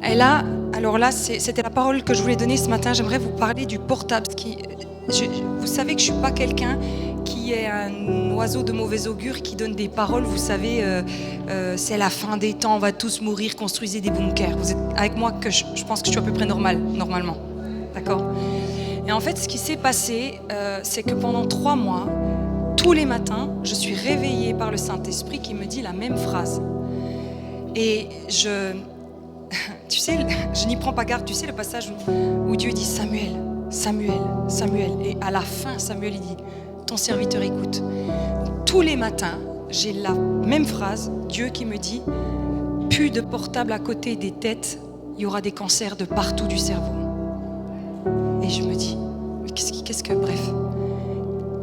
Et là, alors là, c'était la parole que je voulais donner ce matin. J'aimerais vous parler du portable. Vous savez que je ne suis pas quelqu'un qui est un oiseau de mauvais augure qui donne des paroles. Vous savez, c'est la fin des temps, on va tous mourir, construisez des bunkers. Vous êtes avec moi que je pense que je suis à peu près normalement. D'accord ? Et en fait, ce qui s'est passé, c'est que pendant 3 mois, tous les matins, je suis réveillée par le Saint-Esprit qui me dit la même phrase. Et tu sais, je n'y prends pas garde. Tu sais le passage où Dieu dit Samuel, Samuel, Samuel. Et à la fin, Samuel, il dit ton serviteur écoute. Tous les matins, j'ai la même phrase, Dieu qui me dit plus de portable à côté des têtes, il y aura des cancers de partout du cerveau. Et je me dis, mais qu'est-ce que, bref.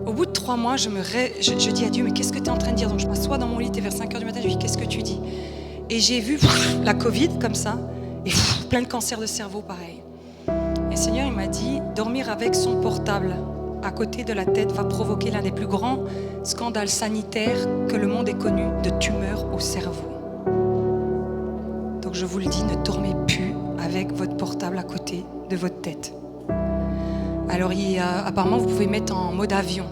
Au bout de 3 mois, je dis à Dieu, mais qu'est-ce que tu es en train de dire? Donc je m'assois dans mon lit, et vers 5h du matin, je lui dis, qu'est-ce que tu dis? Et j'ai vu la Covid comme ça, et plein de cancers de cerveau pareil. Et le Seigneur, il m'a dit, dormir avec son portable à côté de la tête va provoquer l'un des plus grands scandales sanitaires que le monde ait connu, de tumeurs au cerveau. Donc je vous le dis, ne dormez plus avec votre portable à côté de votre tête. Alors apparemment, vous pouvez mettre en mode avion.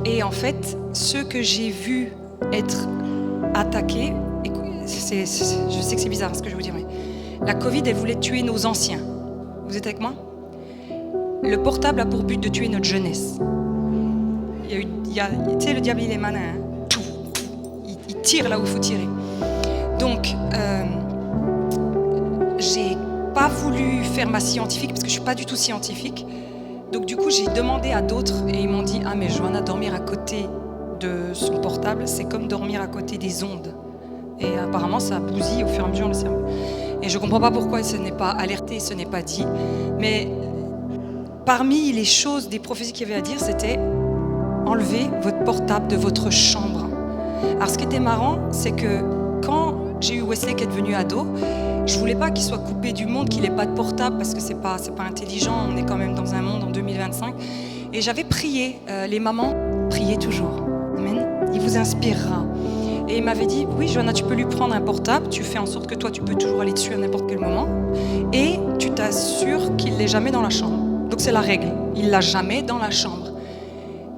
Et en fait, ceux que j'ai vus être attaqués, je sais que c'est bizarre ce que je vais vous dire, mais la Covid, elle voulait tuer nos anciens. Vous êtes avec moi? Le portable a pour but de tuer notre jeunesse. Tu sais, le diable, il est malin. Hein? Il tire là où il faut tirer. Donc, j'ai pas voulu faire ma scientifique parce que je suis pas du tout scientifique. Donc du coup, j'ai demandé à d'autres et ils m'ont dit « Ah mais Johanna, dormir à côté de son portable, c'est comme dormir à côté des ondes. » Et apparemment, ça bousille au fur et à mesure le cerveau. Et je comprends pas pourquoi ce n'est pas alerté, ce n'est pas dit. Mais parmi les choses, des prophéties qu'il y avait à dire, c'était « Enlevez votre portable de votre chambre. » Alors ce qui était marrant, c'est que quand j'ai eu Wesley qui est devenu ado, je voulais pas qu'il soit coupé du monde, qu'il n'ait pas de portable parce que c'est pas intelligent, on est quand même dans un monde en 2025. Et j'avais prié, les mamans, priez toujours. Amen. Il vous inspirera. Et il m'avait dit, oui Johanna, tu peux lui prendre un portable, tu fais en sorte que toi tu peux toujours aller dessus à n'importe quel moment et tu t'assures qu'il l'ait jamais dans la chambre. Donc c'est la règle, il l'a jamais dans la chambre.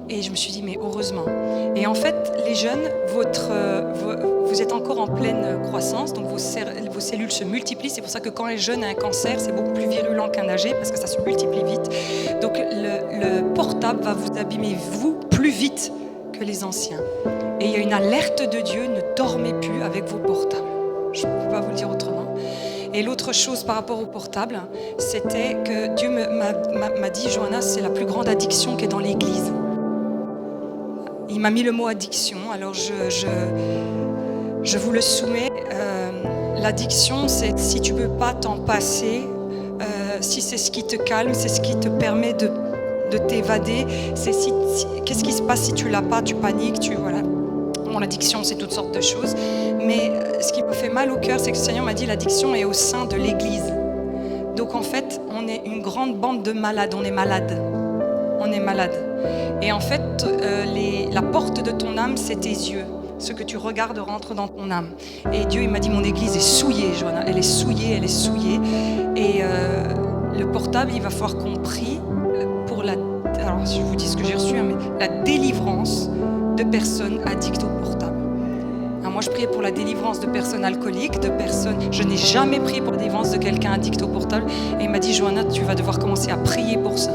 Et je me suis dit, mais heureusement. Et en fait, les jeunes, vous êtes encore en pleine croissance, donc vos cellules se multiplient. C'est pour ça que quand les jeunes ont un cancer, c'est beaucoup plus virulent qu'un âgé, parce que ça se multiplie vite. Donc le portable va vous abîmer, vous, plus vite que les anciens. Et il y a une alerte de Dieu, ne dormez plus avec vos portables. Je ne peux pas vous le dire autrement. Et l'autre chose par rapport au portable, c'était que Dieu m'a dit, Johanna, c'est la plus grande addiction qui est dans l'église. Il m'a mis le mot addiction, alors je vous le soumets. L'addiction, c'est si tu ne peux pas t'en passer, si c'est ce qui te calme, c'est ce qui te permet de t'évader. Qu'est-ce qui se passe si tu l'as pas, tu paniques, voilà. Bon, l'addiction, c'est toutes sortes de choses. Mais ce qui m'a fait mal au cœur, c'est que le Seigneur m'a dit l'addiction est au sein de l'Église. Donc en fait, on est une grande bande de malades, on est malade. On est malade. Et en fait, la porte de ton âme, c'est tes yeux. Ce que tu regardes rentre dans ton âme. Et Dieu, il m'a dit, mon église est souillée, Johanna. Elle est souillée. Et le portable, il va falloir qu'on prie pour alors je vous dis ce que j'ai reçu, mais la délivrance de personnes addictes au portable. Alors moi, je priais pour la délivrance de personnes alcooliques, je n'ai jamais prié pour la délivrance de quelqu'un addict au portable. Et il m'a dit, Johanna, tu vas devoir commencer à prier pour ça.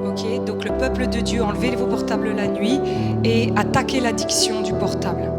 Ok, donc le peuple de Dieu, enlevez vos portables la nuit et attaquez l'addiction du portable.